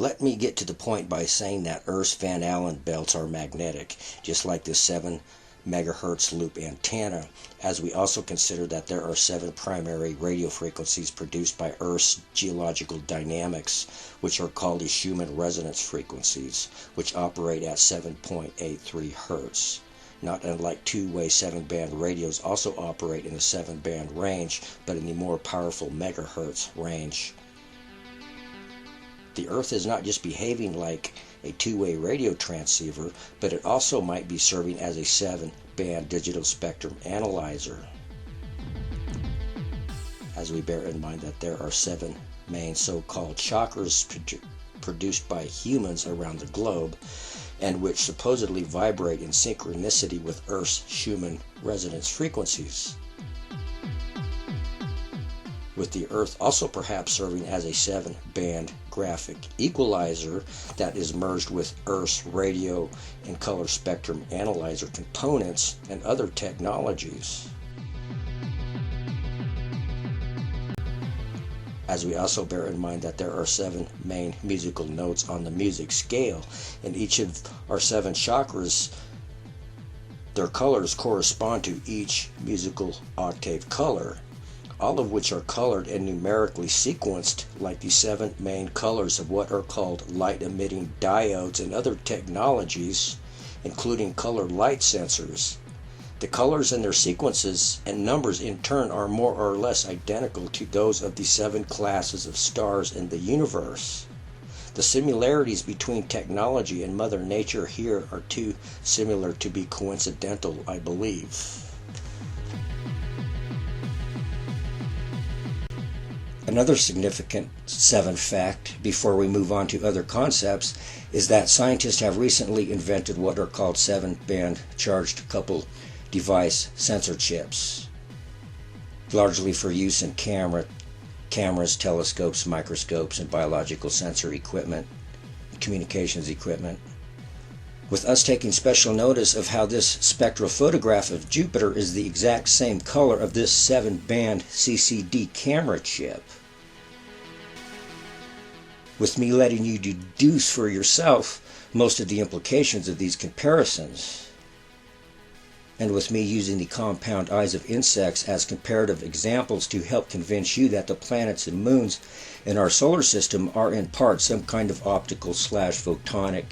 Let me get to the point by saying that Earth's Van Allen belts are magnetic, just like the 7 megahertz loop antenna, as we also consider that there are 7 primary radio frequencies produced by Earth's geological dynamics, which are called the Schumann resonance frequencies, which operate at 7.83 hertz. Not unlike two-way 7-band radios also operate in the 7-band range, but in the more powerful megahertz range. The Earth is not just behaving like a two-way radio transceiver, but it also might be serving as a 7-band digital spectrum analyzer, as we bear in mind that there are 7 main so-called chakras produced by humans around the globe, and which supposedly vibrate in synchronicity with Earth's Schumann resonance frequencies, with the Earth also perhaps serving as a 7-band graphic equalizer that is merged with Earth's radio and color spectrum analyzer components and other technologies. As we also bear in mind that there are 7 main musical notes on the music scale, and each of our 7 chakras, their colors correspond to each musical octave color, all of which are colored and numerically sequenced like the 7 main colors of what are called light-emitting diodes and other technologies, including colored light sensors. The colors and their sequences and numbers in turn are more or less identical to those of the 7 classes of stars in the universe. The similarities between technology and Mother Nature here are too similar to be coincidental, I believe. Another significant 7 fact, before we move on to other concepts, is that scientists have recently invented what are called 7-band charged coupled device sensor chips, largely for use in cameras, telescopes, microscopes, and biological sensor equipment, communications equipment. With us taking special notice of how this spectral photograph of Jupiter is the exact same color of this 7-band CCD camera chip. With me letting you deduce for yourself most of the implications of these comparisons, and with me using the compound eyes of insects as comparative examples to help convince you that the planets and moons in our solar system are in part some kind of optical/photonic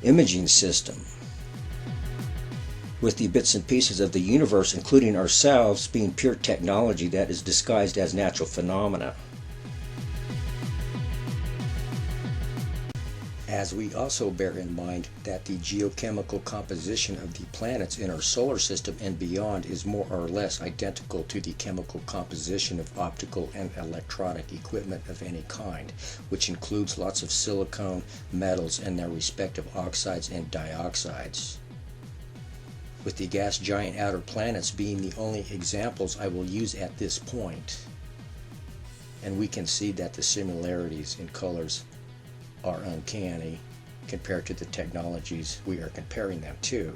imaging system, with the bits and pieces of the universe, including ourselves, being pure technology that is disguised as natural phenomena. As we also bear in mind that the geochemical composition of the planets in our solar system and beyond is more or less identical to the chemical composition of optical and electronic equipment of any kind, which includes lots of silicon, metals, and their respective oxides and dioxides, with the gas giant outer planets being the only examples I will use at this point. And we can see that the similarities in colors are uncanny compared to the technologies we are comparing them to.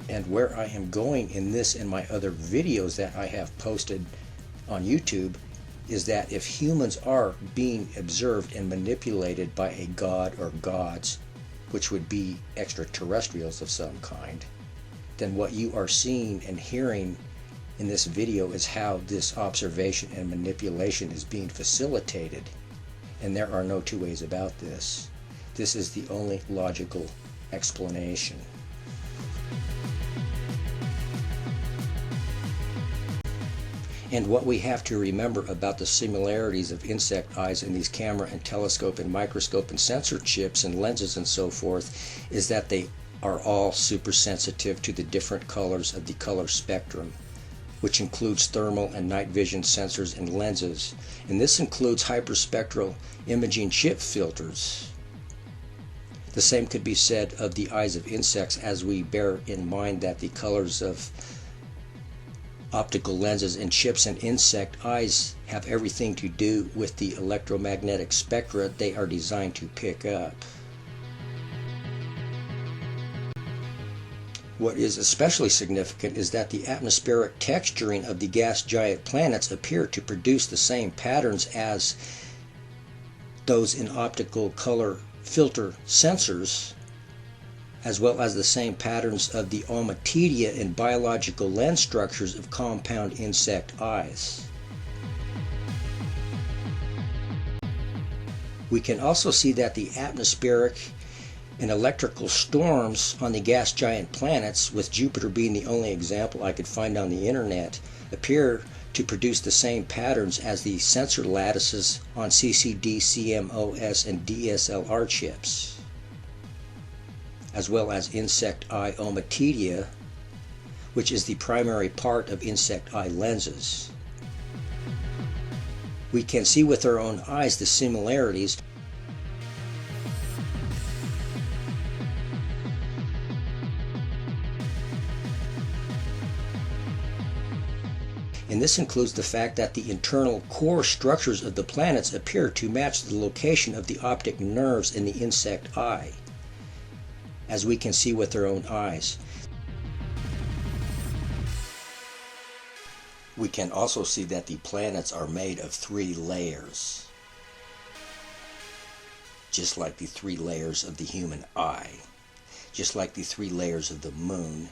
And where I am going in this and my other videos that I have posted on YouTube is that if humans are being observed and manipulated by a god or gods, which would be extraterrestrials of some kind, then what you are seeing and hearing in this video is how this observation and manipulation is being facilitated. And there are no two ways about this. This is the only logical explanation. And what we have to remember about the similarities of insect eyes in these camera and telescope and microscope and sensor chips and lenses and so forth is that they are all super sensitive to the different colors of the color spectrum, which includes thermal and night vision sensors and lenses, and this includes hyperspectral imaging chip filters. The same could be said of the eyes of insects, as we bear in mind that the colors of optical lenses and chips and insect eyes have everything to do with the electromagnetic spectra they are designed to pick up. What is especially significant is that the atmospheric texturing of the gas giant planets appear to produce the same patterns as those in optical color filter sensors, as well as the same patterns of the ommatidia in biological lens structures of compound insect eyes. We can also see that the atmospheric and electrical storms on the gas giant planets, with Jupiter being the only example I could find on the internet, appear to produce the same patterns as the sensor lattices on CCD, CMOS, and DSLR chips, as well as insect eye ommatidia, which is the primary part of insect eye lenses. We can see with our own eyes the similarities. And this includes the fact that the internal core structures of the planets appear to match the location of the optic nerves in the insect eye, as we can see with our own eyes. We can also see that the planets are made of 3 layers, just like the 3 layers of the human eye, just like the 3 layers of the moon,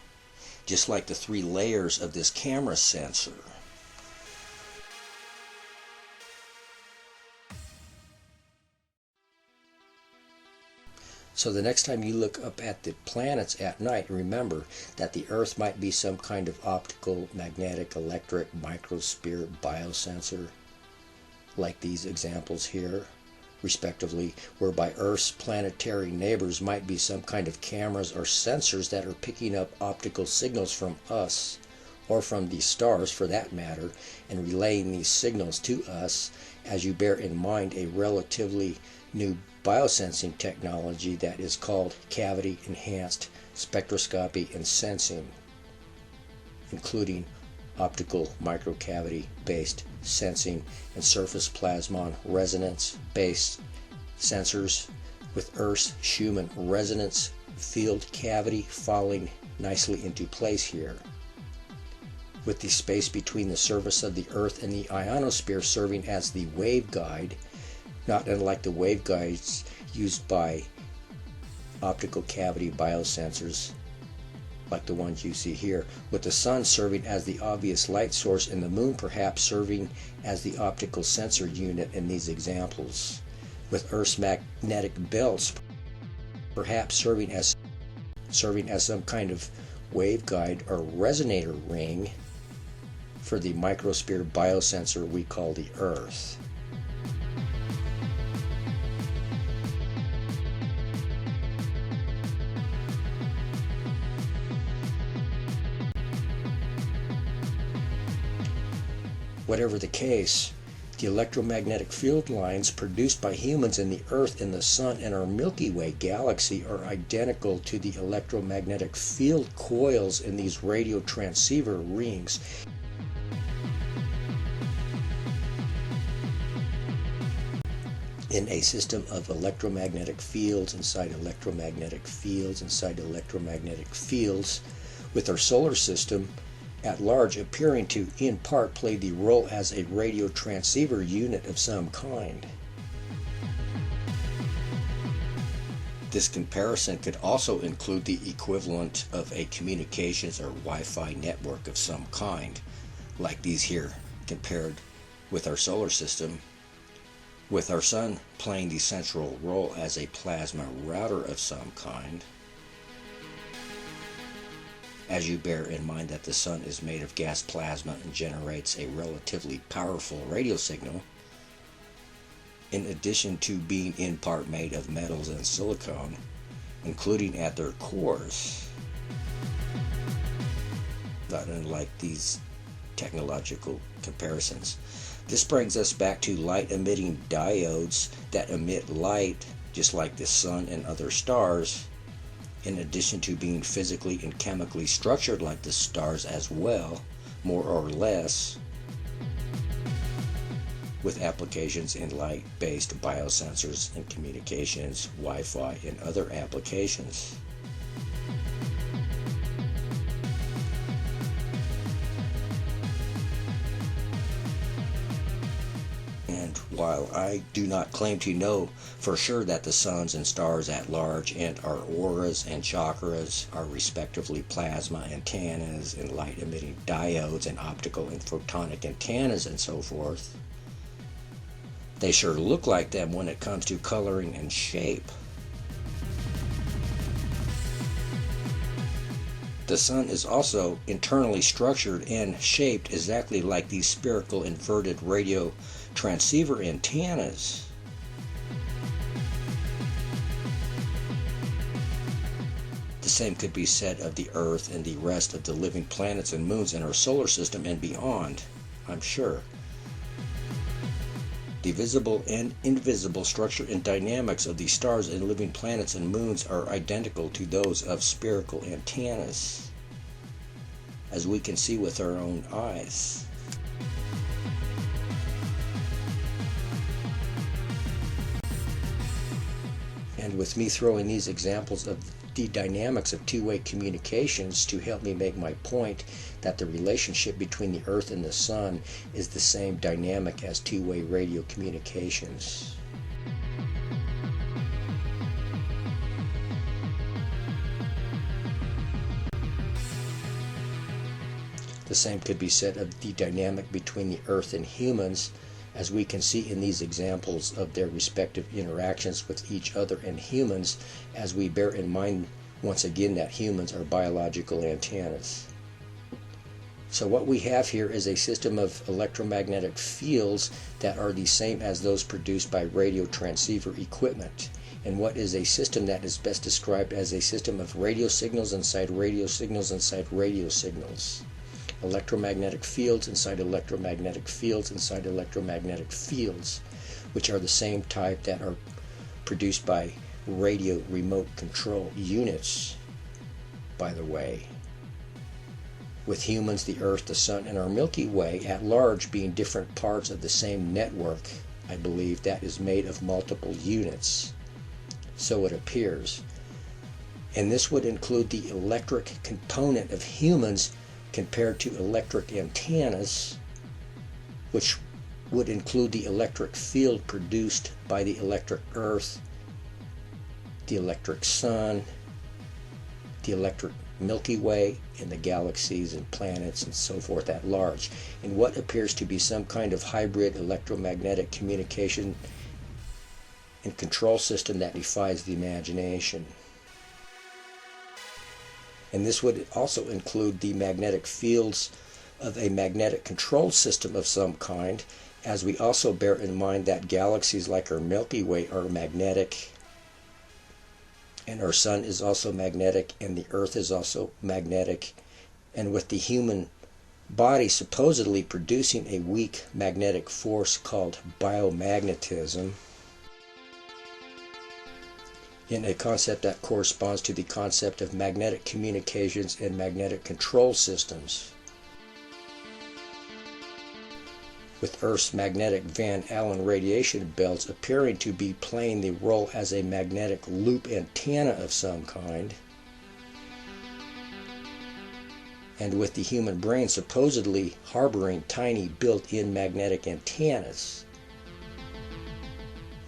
just like the 3 layers of this camera sensor. So the next time you look up at the planets at night, remember that the Earth might be some kind of optical, magnetic, electric, microsphere biosensor, like these examples here, respectively, whereby Earth's planetary neighbors might be some kind of cameras or sensors that are picking up optical signals from us, or from the stars for that matter, and relaying these signals to us, as you bear in mind a relatively new biosensing technology that is called cavity enhanced spectroscopy and sensing, including optical microcavity based sensing and surface plasmon resonance based sensors, with Earth's Schumann resonance field cavity falling nicely into place here, with the space between the surface of the Earth and the ionosphere serving as the waveguide, not unlike the waveguides used by optical cavity biosensors like the ones you see here, with the sun serving as the obvious light source and the moon perhaps serving as the optical sensor unit in these examples, with Earth's magnetic belts perhaps serving as some kind of waveguide or resonator ring for the microsphere biosensor we call the Earth. Whatever the case, the electromagnetic field lines produced by humans in the Earth and the Sun and our Milky Way galaxy are identical to the electromagnetic field coils in these radio transceiver rings. In a system of electromagnetic fields inside electromagnetic fields inside electromagnetic fields, with our solar system at large appearing to in part play the role as a radio transceiver unit of some kind. This comparison could also include the equivalent of a communications or Wi-Fi network of some kind, like these here, compared with our solar system, with our sun playing the central role as a plasma router of some kind, as you bear in mind that the sun is made of gas plasma and generates a relatively powerful radio signal, in addition to being in part made of metals and silicone, including at their cores. Not unlike these technological comparisons. This brings us back to light-emitting diodes that emit light just like the sun and other stars, in addition to being physically and chemically structured like the stars as well, more or less, with applications in light-based biosensors and communications, Wi-Fi, and other applications. While I do not claim to know for sure that the suns and stars at large and our auras and chakras are respectively plasma antennas and light-emitting diodes and optical and photonic antennas and so forth, they sure look like them when it comes to coloring and shape. The sun is also internally structured and shaped exactly like these spherical inverted radio transceiver antennas. The same could be said of the Earth and the rest of the living planets and moons in our solar system and beyond, I'm sure. The visible and invisible structure and dynamics of the stars and living planets and moons are identical to those of spherical antennas, as we can see with our own eyes. And with me throwing these examples of the dynamics of two-way communications to help me make my point that the relationship between the Earth and the Sun is the same dynamic as two-way radio communications. The same could be said of the dynamic between the Earth and humans, as we can see in these examples of their respective interactions with each other and humans, as we bear in mind once again that humans are biological antennas. So what we have here is a system of electromagnetic fields that are the same as those produced by radio transceiver equipment, and what is a system that is best described as a system of radio signals inside radio signals inside radio signals. Electromagnetic fields inside electromagnetic fields inside electromagnetic fields, which are the same type that are produced by radio remote control units, by the way. With humans, the Earth, the Sun, and our Milky Way at large being different parts of the same network, I believe, that is made of multiple units. So it appears. And this would include the electric component of humans compared to electric antennas, which would include the electric field produced by the electric Earth, the electric Sun, the electric Milky Way, and the galaxies and planets and so forth at large, in what appears to be some kind of hybrid electromagnetic communication and control system that defies the imagination. And this would also include the magnetic fields of a magnetic control system of some kind, as we also bear in mind that galaxies like our Milky Way are magnetic, and our Sun is also magnetic, and the Earth is also magnetic, and with the human body supposedly producing a weak magnetic force called biomagnetism, in a concept that corresponds to the concept of magnetic communications and magnetic control systems. With Earth's magnetic Van Allen radiation belts appearing to be playing the role as a magnetic loop antenna of some kind, and with the human brain supposedly harboring tiny built-in magnetic antennas,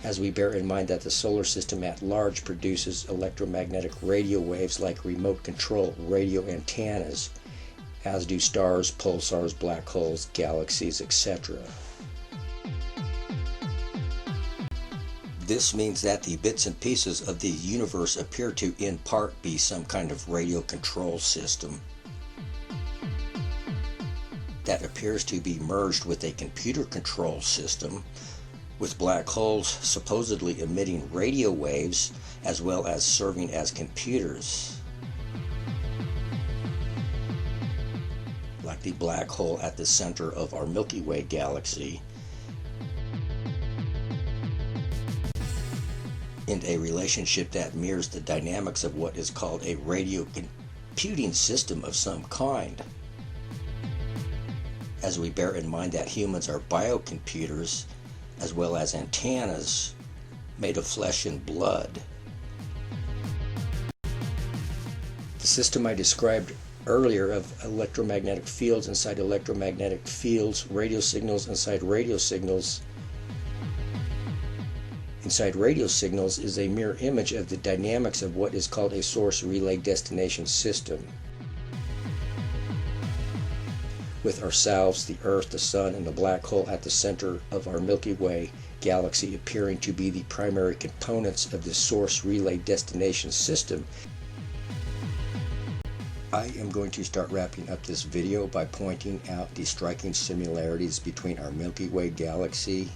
as we bear in mind that the solar system at large produces electromagnetic radio waves like remote control radio antennas, as do stars, pulsars, black holes, galaxies, etc. This means that the bits and pieces of the universe appear to in part be some kind of radio control system that appears to be merged with a computer control system, with black holes supposedly emitting radio waves as well as serving as computers, like the black hole at the center of our Milky Way galaxy, in a relationship that mirrors the dynamics of what is called a radio computing system of some kind, as we bear in mind that humans are biocomputers as well as antennas made of flesh and blood. The system I described earlier of electromagnetic fields inside electromagnetic fields, radio signals inside radio signals, inside radio signals is a mirror image of the dynamics of what is called a source relay destination system. With ourselves, the Earth, the Sun, and the black hole at the center of our Milky Way galaxy appearing to be the primary components of this source relay destination system, I am going to start wrapping up this video by pointing out the striking similarities between our Milky Way galaxy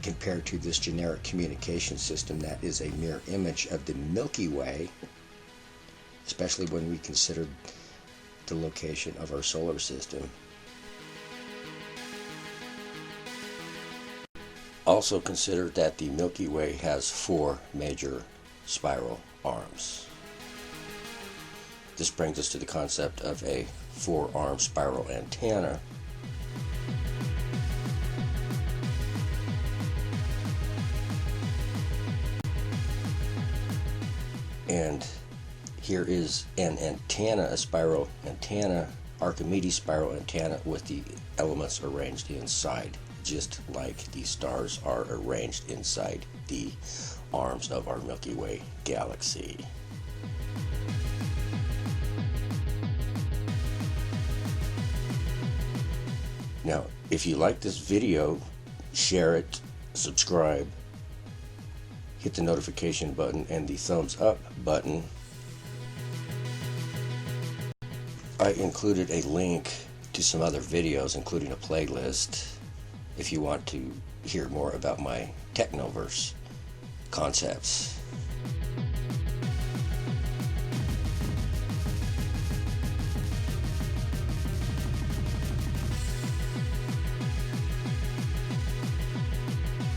compared to this generic communication system that is a mirror image of the Milky Way, especially when we consider the location of our solar system. Also consider that the Milky Way has 4 major spiral arms. This brings us to the concept of a 4-arm spiral antenna. And here is an antenna, a spiral antenna, Archimedes spiral antenna with the elements arranged inside, just like the stars are arranged inside the arms of our Milky Way galaxy. Now, if you like this video, share it, subscribe, hit the notification button and the thumbs up button. I included a link to some other videos, including a playlist, if you want to hear more about my Technoverse concepts.